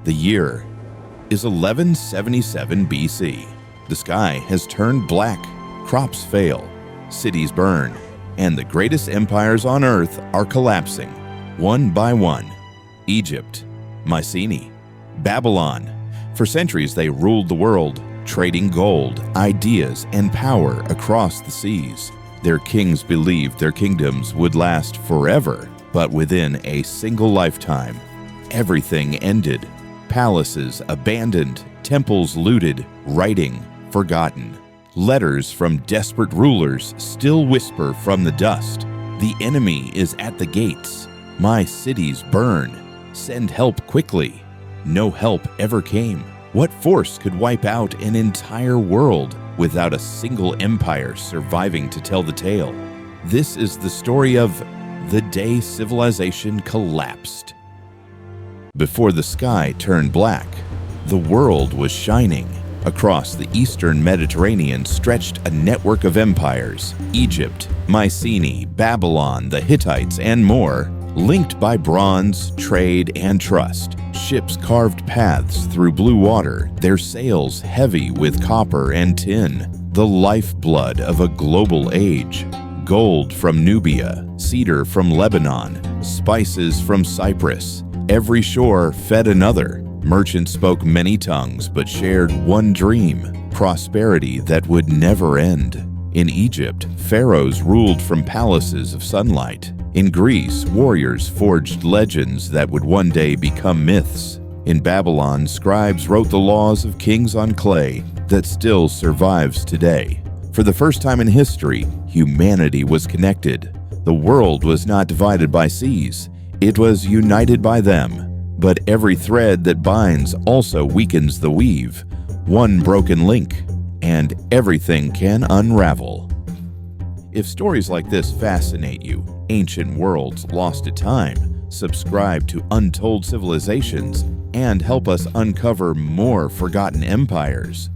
The year is 1177 BC. The sky has turned black, crops fail, cities burn, and the greatest empires on earth are collapsing, one by one. Egypt, Mycenae, Babylon. For centuries they ruled the world, trading gold, ideas, and power across the seas. Their kings believed their kingdoms would last forever, but within a single lifetime, everything ended. Palaces abandoned, temples looted, writing forgotten. Letters from desperate rulers still whisper from the dust. The enemy is at the gates. My cities burn. Send help quickly. No help ever came. What force could wipe out an entire world without a single empire surviving to tell the tale? This is the story of the day civilization collapsed. Before the sky turned black, the world was shining. Across the eastern Mediterranean stretched a network of empires: Egypt, Mycenae, Babylon, the Hittites, and more, linked by bronze, trade, and trust. Ships carved paths through blue water, their sails heavy with copper and tin, the lifeblood of a global age. Gold from Nubia, cedar from Lebanon, spices from Cyprus. Every shore fed another. Merchants spoke many tongues but shared one dream: prosperity that would never end. In Egypt, pharaohs ruled from palaces of sunlight. In Greece, warriors forged legends that would one day become myths. In Babylon, scribes wrote the laws of kings on clay that still survives today. For the first time in history, humanity was connected. The world was not divided by seas. It was united by them. But every thread that binds also weakens the weave. One broken link, and everything can unravel. If stories like this fascinate you, ancient worlds lost to time, subscribe to Untold Civilizations and help us uncover more forgotten empires.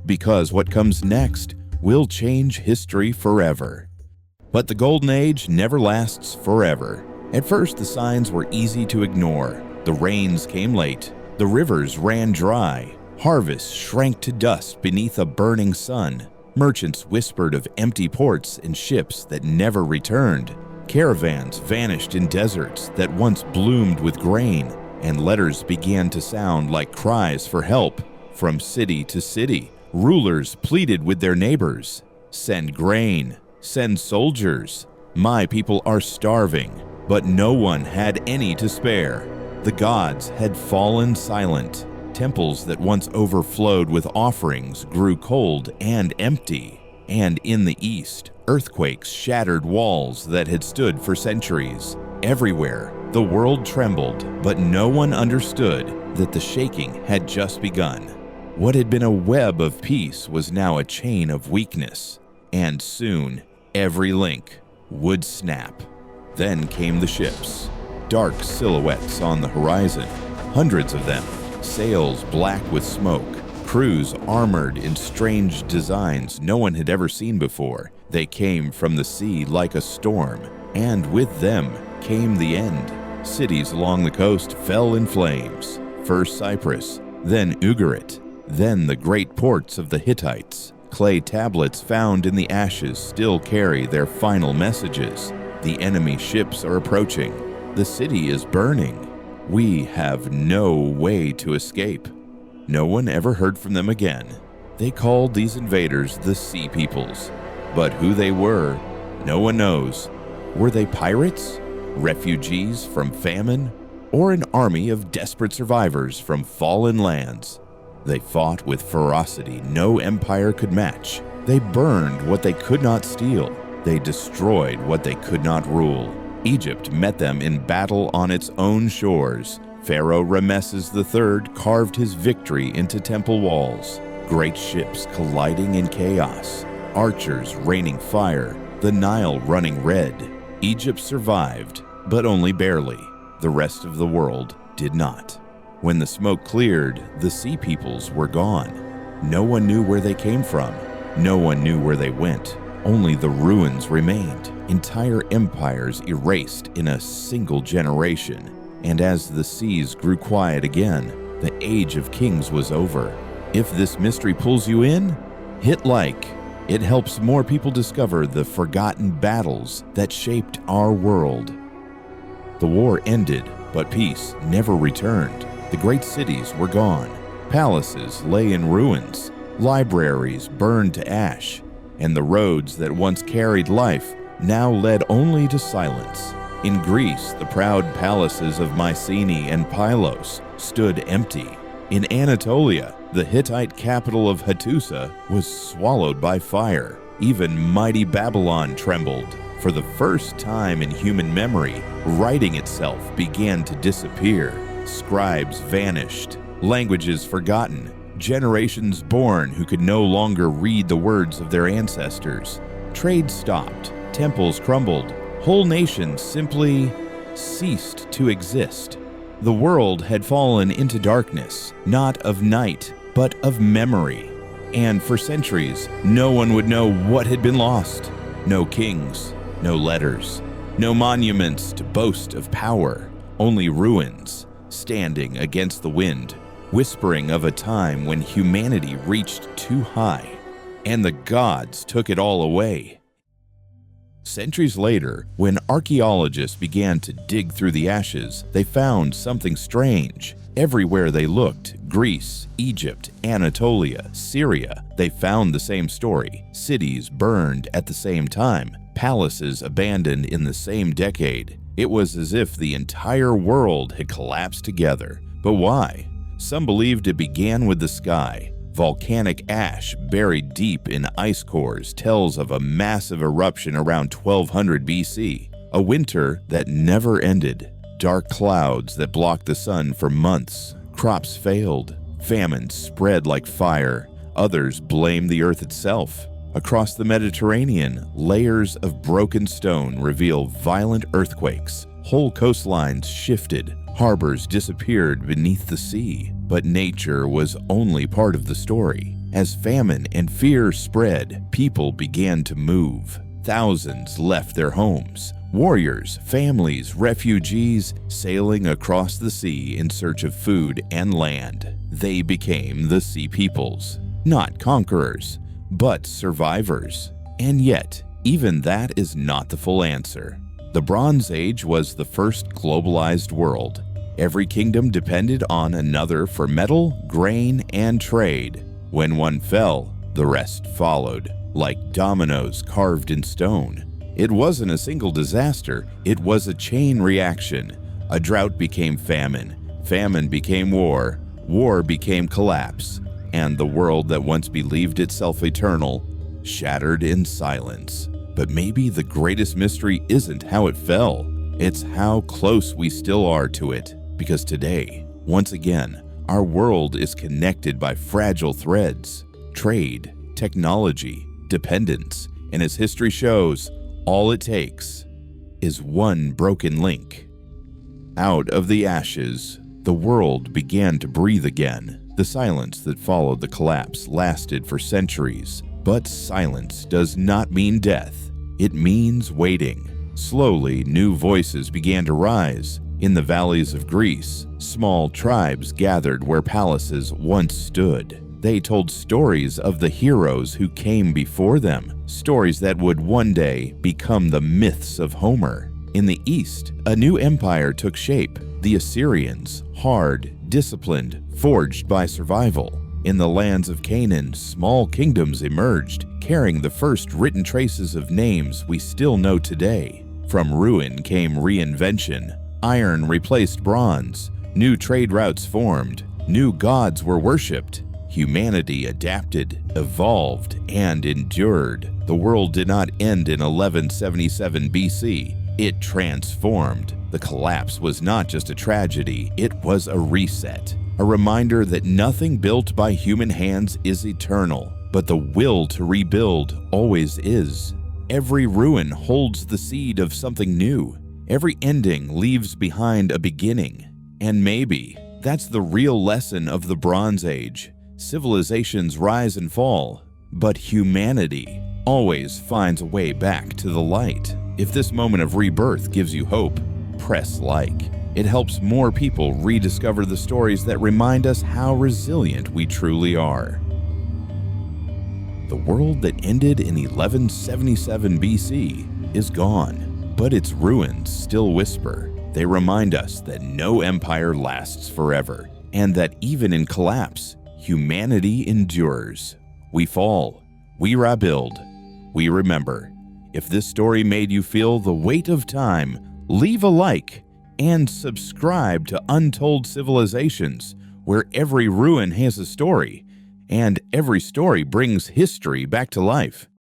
Because what comes next will change history forever. But the Golden Age never lasts forever. At first, the signs were easy to ignore. The rains came late, the rivers ran dry, harvests shrank to dust beneath a burning sun. Merchants whispered of empty ports and ships that never returned. Caravans vanished in deserts that once bloomed with grain, and letters began to sound like cries for help. From city to city, rulers pleaded with their neighbors. Send grain, send soldiers. My people are starving, but no one had any to spare. The gods had fallen silent. Temples that once overflowed with offerings grew cold and empty. And in the east, earthquakes shattered walls that had stood for centuries. Everywhere, the world trembled, but no one understood that the shaking had just begun. What had been a web of peace was now a chain of weakness, and soon every link would snap. Then came the ships. Dark silhouettes on the horizon, hundreds of them, sails black with smoke, crews armored in strange designs no one had ever seen before. They came from the sea like a storm, and with them came the end. Cities along the coast fell in flames. First Cyprus, then Ugarit, then the great ports of the Hittites. Clay tablets found in the ashes still carry their final messages. The enemy ships are approaching. The city is burning. We have no way to escape. No one ever heard from them again. They called these invaders the Sea Peoples. But who they were, no one knows. Were they pirates? Refugees from famine? Or an army of desperate survivors from fallen lands? They fought with ferocity no empire could match. They burned what they could not steal. They destroyed what they could not rule. Egypt met them in battle on its own shores. Pharaoh Ramesses III carved his victory into temple walls. Great ships colliding in chaos. Archers raining fire. The Nile running red. Egypt survived, but only barely. The rest of the world did not. When the smoke cleared, the Sea Peoples were gone. No one knew where they came from. No one knew where they went. Only the ruins remained, entire empires erased in a single generation. And as the seas grew quiet again, The Age of Kings was over. If this mystery pulls you in, hit like. It helps more people discover the forgotten battles that shaped our world. The war ended, but peace never returned. The great cities were gone. Palaces lay in ruins. Libraries burned to ash. And the roads that once carried life now led only to silence. In Greece, the proud palaces of Mycenae and Pylos stood empty. In Anatolia, the Hittite capital of Hattusa was swallowed by fire. Even mighty Babylon trembled. For the first time in human memory, writing itself began to disappear. Scribes vanished, languages forgotten, generations born who could no longer read the words of their ancestors. Trade stopped, temples crumbled, whole nations simply ceased to exist. The world had fallen into darkness, not of night, but of memory. And for centuries, no one would know what had been lost. No kings, no letters, no monuments to boast of power, only ruins standing against the wind, whispering of a time when humanity reached too high, and the gods took it all away. Centuries later, when archaeologists began to dig through the ashes, they found something strange. Everywhere they looked, Greece, Egypt, Anatolia, Syria, they found the same story. Cities burned at the same time, palaces abandoned in the same decade. It was as if the entire world had collapsed together. But why? Some believed it began with the sky. Volcanic ash buried deep in ice cores tells of a massive eruption around 1200 BC, a winter that never ended. Dark clouds that blocked the sun for months. Crops failed. Famine spread like fire. Others blamed the earth itself. Across the Mediterranean, layers of broken stone reveal violent earthquakes. Whole coastlines shifted. Harbors disappeared beneath the sea. But nature was only part of the story. As famine and fear spread, people began to move. Thousands left their homes. Warriors, families, refugees, sailing across the sea in search of food and land. They became the Sea Peoples. Not conquerors, but survivors. And yet, even that is not the full answer. The Bronze Age was the first globalized world. Every kingdom depended on another for metal, grain, and trade. When one fell, the rest followed, like dominoes carved in stone. It wasn't a single disaster, it was a chain reaction. A drought became famine, famine became war, war became collapse, and the world that once believed itself eternal shattered in silence. But maybe the greatest mystery isn't how it fell, it's how close we still are to it. Because today, once again, our world is connected by fragile threads, trade, technology, dependence, and as history shows, all it takes is one broken link. Out of the ashes, the world began to breathe again. The silence that followed the collapse lasted for centuries, but silence does not mean death. It means waiting. Slowly, new voices began to rise. In the valleys of Greece, small tribes gathered where palaces once stood. They told stories of the heroes who came before them, stories that would one day become the myths of Homer. In the east, a new empire took shape, the Assyrians, hard, disciplined, forged by survival. In the lands of Canaan, small kingdoms emerged, carrying the first written traces of names we still know today. From ruin came reinvention. Iron replaced bronze, new trade routes formed, new gods were worshipped. Humanity adapted, evolved, and endured. The world did not end in 1177 BC. It transformed. The collapse was not just a tragedy, it was a reset. A reminder that nothing built by human hands is eternal, but the will to rebuild always is. Every ruin holds the seed of something new. Every ending leaves behind a beginning. And maybe that's the real lesson of the Bronze Age. Civilizations rise and fall, but humanity always finds a way back to the light. If this moment of rebirth gives you hope, press like. It helps more people rediscover the stories that remind us how resilient we truly are. The world that ended in 1177 BC is gone, but its ruins still whisper. They remind us that no empire lasts forever, and that even in collapse, humanity endures. We fall, we rebuild, we remember. If this story made you feel the weight of time, leave a like and subscribe to Untold Civilizations, where every ruin has a story, and every story brings history back to life.